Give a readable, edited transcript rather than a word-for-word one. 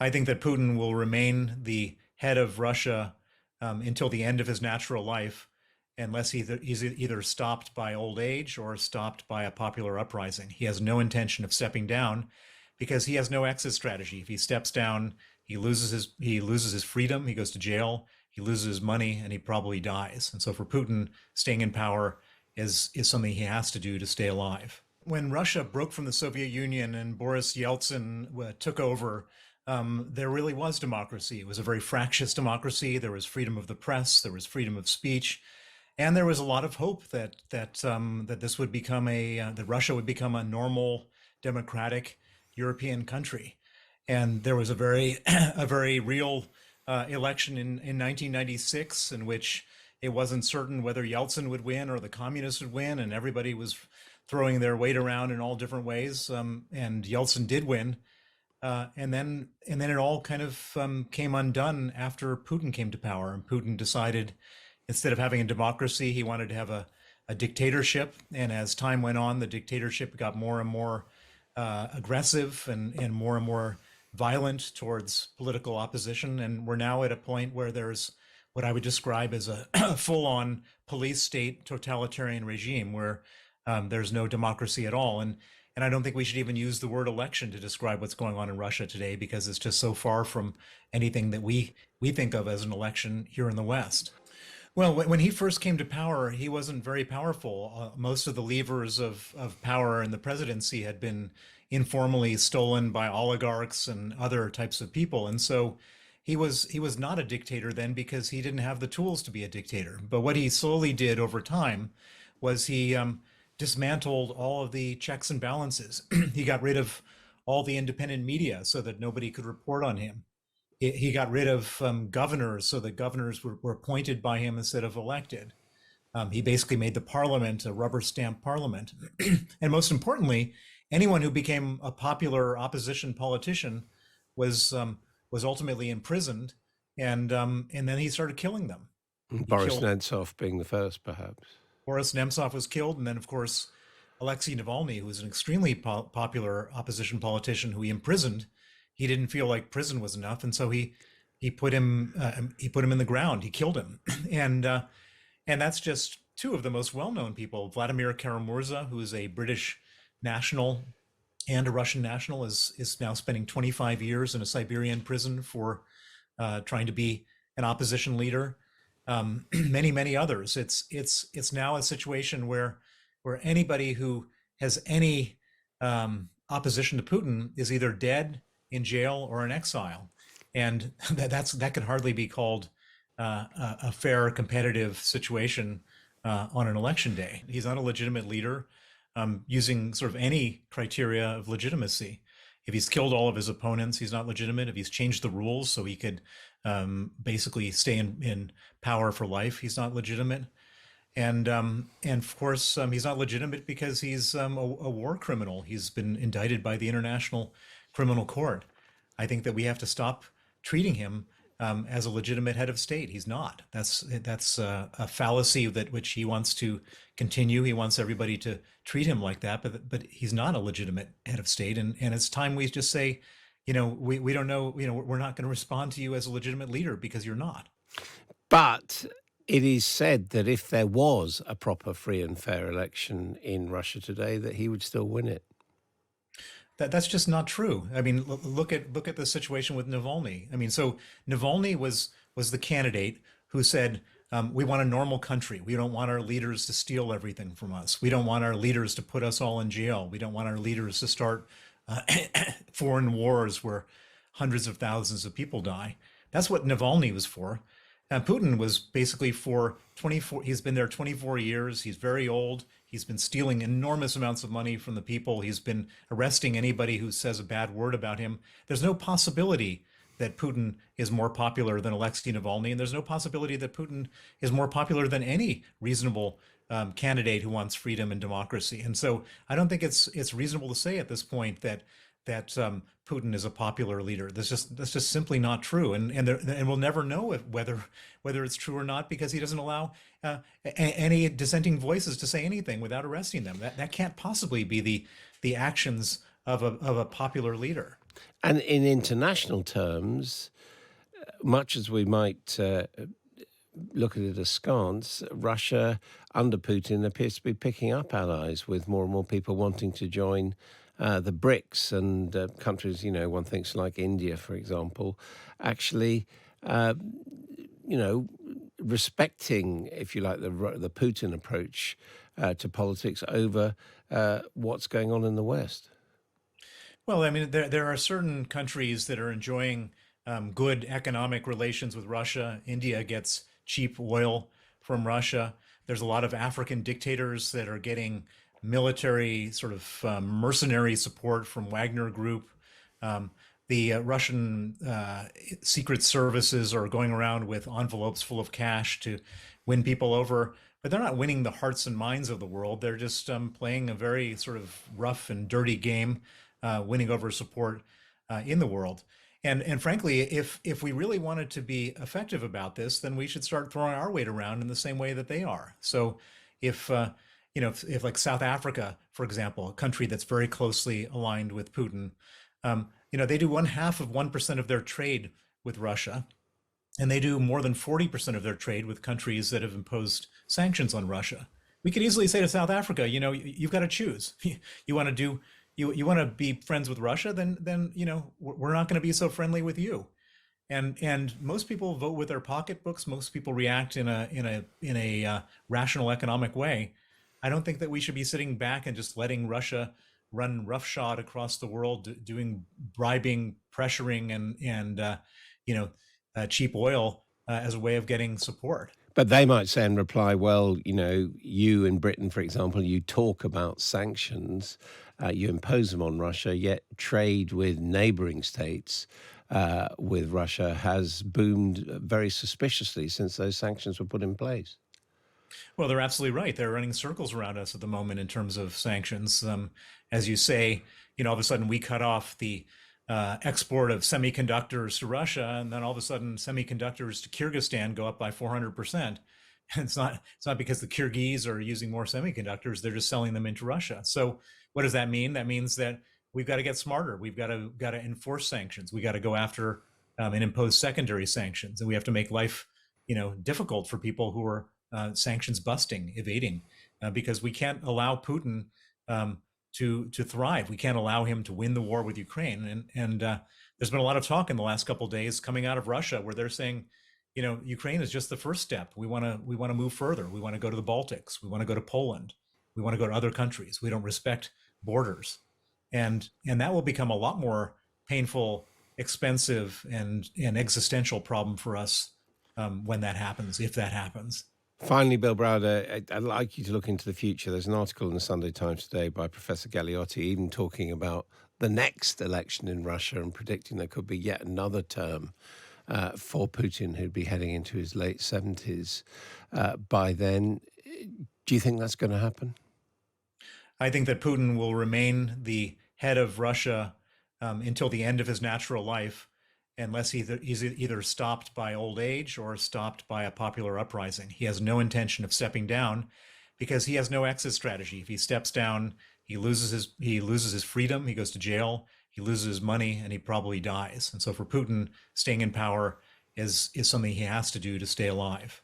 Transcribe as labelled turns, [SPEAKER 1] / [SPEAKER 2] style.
[SPEAKER 1] I think that Putin will remain the head of Russia until the end of his natural life, unless he's either stopped by old age or stopped by a popular uprising. He has no intention of stepping down because he has no exit strategy. If he steps down, he loses his freedom, he goes to jail, he loses his money, and he probably dies. And so for Putin, staying in power is something he has to do to stay alive. When Russia broke from the Soviet Union and Boris Yeltsin took over, there really was democracy. It was a very fractious democracy. There was freedom of the press, there was freedom of speech, and there was a lot of hope that this would become that Russia would become a normal, democratic European country. And there was a very a very real election in 1996 in which it wasn't certain whether Yeltsin would win or the communists would win, and everybody was throwing their weight around in all different ways. And Yeltsin did win, and then it all kind of came undone after Putin came to power. And Putin decided, instead of having a democracy, he wanted to have a dictatorship. And as time went on, the dictatorship got more and more aggressive and more violent towards political opposition. And we're now at a point where there's what I would describe as a full-on police state totalitarian regime where there's no democracy at all. And I don't think we should even use the word election to describe what's going on in Russia today, because it's just so far from anything that we think of as an election here in the West. Well, when he first came to power, he wasn't very powerful. Most of the levers of power in the presidency had been informally stolen by oligarchs and other types of people. And so he was not a dictator then because he didn't have the tools to be a dictator. But what he slowly did over time was he dismantled all of the checks and balances. He got rid of all the independent media so that nobody could report on him. He got rid of governors so that governors were appointed by him instead of elected. He basically made the parliament a rubber stamp parliament. And most importantly, anyone who became a popular opposition politician was ultimately imprisoned, and then he started killing them. He
[SPEAKER 2] Boris
[SPEAKER 1] killed
[SPEAKER 2] Nemtsov being the first, perhaps.
[SPEAKER 1] Boris Nemtsov was killed, and then of course Alexei Navalny, who was an extremely popular opposition politician who he imprisoned. He didn't feel like prison was enough, and so he put him in the ground. He killed him, and that's just two of the most well-known people. Vladimir Kara-Murza, who is a British national and a Russian national, is now spending 25 years in a Siberian prison for trying to be an opposition leader. Many others. It's now a situation where anybody who has any opposition to Putin is either dead, in jail, or in exile, and that could hardly be called a fair, competitive situation on an election day. He's not a legitimate leader using sort of any criteria of legitimacy. If he's killed all of his opponents, he's not legitimate. If he's changed the rules so he could basically stay in power for life, he's not legitimate. And of course, he's not legitimate because he's a war criminal. He's been indicted by the International Criminal Court. I think that we have to stop treating him as a legitimate head of state. He's not. That's a fallacy which he wants to continue. He wants everybody to treat him like that, but he's not a legitimate head of state. And it's time we just say, we don't know, we're not going to respond to you as a legitimate leader because you're not.
[SPEAKER 2] But it is said that if there was a proper, free and fair election in Russia today, that he would still win it.
[SPEAKER 1] That's just not true. I mean, look at the situation with Navalny. I mean, so Navalny was the candidate who said, we want a normal country. We don't want our leaders to steal everything from us. We don't want our leaders to put us all in jail. We don't want our leaders to start foreign wars where hundreds of thousands of people die. That's what Navalny was for. Putin was basically for 24, he's been there 24 years. He's very old. He's been stealing enormous amounts of money from the people. He's been arresting anybody who says a bad word about him. There's no possibility that Putin is more popular than Alexei Navalny, and there's no possibility that Putin is more popular than any reasonable candidate who wants freedom and democracy. And so I don't think it's reasonable to say at this point that Putin is a popular leader. That's just simply not true, and we'll never know whether it's true or not because he doesn't allow any dissenting voices to say anything without arresting them. That can't possibly be the actions of a popular leader.
[SPEAKER 2] And in international terms, much as we might look at it askance, Russia under Putin appears to be picking up allies with more and more people wanting to join the BRICS and countries, one thinks like India, for example, actually, uh, you know, respecting, if you like, the Putin approach to politics over what's going on in the West.
[SPEAKER 1] Well, I mean, there are certain countries that are enjoying good economic relations with Russia. India gets cheap oil from Russia. There's a lot of African dictators that are getting military sort of mercenary support from Wagner Group. Um, the Russian secret services are going around with envelopes full of cash to win people over, but they're not winning the hearts and minds of the world. They're just playing a very sort of rough and dirty game, winning over support in the world. And frankly, if we really wanted to be effective about this, then we should start throwing our weight around in the same way that they are. So if if like South Africa, for example, a country that's very closely aligned with Putin, they do 1/2 of 1% of their trade with Russia, and they do more than 40% of their trade with countries that have imposed sanctions on Russia. We could easily say to South Africa, you've got to choose. You want to do you want to be friends with Russia, then we're not going to be so friendly with you. And most people vote with their pocketbooks. Most people react in a rational economic way. I don't think that we should be sitting back and just letting Russia run roughshod across the world, doing bribing, pressuring, and you know cheap oil as a way of getting support.
[SPEAKER 2] But they might say in reply, well, you in Britain, for example, you talk about sanctions, you impose them on Russia, yet trade with neighboring states with Russia has boomed very suspiciously since those sanctions were put in place.
[SPEAKER 1] Well, they're absolutely right. They're running circles around us at the moment in terms of sanctions. As you say, all of a sudden we cut off the export of semiconductors to Russia, and then all of a sudden semiconductors to Kyrgyzstan go up by 400%. And it's not because the Kyrgyz are using more semiconductors; they're just selling them into Russia. So what does that mean? That means that we've got to get smarter. We've got to enforce sanctions. We got to go after and impose secondary sanctions, and we have to make life difficult for people who are sanctions busting, evading, because we can't allow Putin to thrive. We can't allow him to win the war with Ukraine. And there's been a lot of talk in the last couple of days coming out of Russia where they're saying, Ukraine is just the first step. We want to move further. We want to go to the Baltics. We want to go to Poland. We want to go to other countries. We don't respect borders, and that will become a lot more painful, expensive, and existential problem for us when that happens, if that happens.
[SPEAKER 2] Finally, Bill Browder, I'd like you to look into the future. There's an article in the Sunday Times today by Professor Galliotti, even talking about the next election in Russia and predicting there could be yet another term for Putin, who'd be heading into his late 70s by then. Do you think that's going to happen?
[SPEAKER 1] I think that Putin will remain the head of Russia until the end of his natural life, unless he's either stopped by old age or stopped by a popular uprising. He has no intention of stepping down because he has no exit strategy. If he steps down, he loses his freedom, he goes to jail, he loses his money, and he probably dies. And so for Putin, staying in power is something he has to do to stay alive.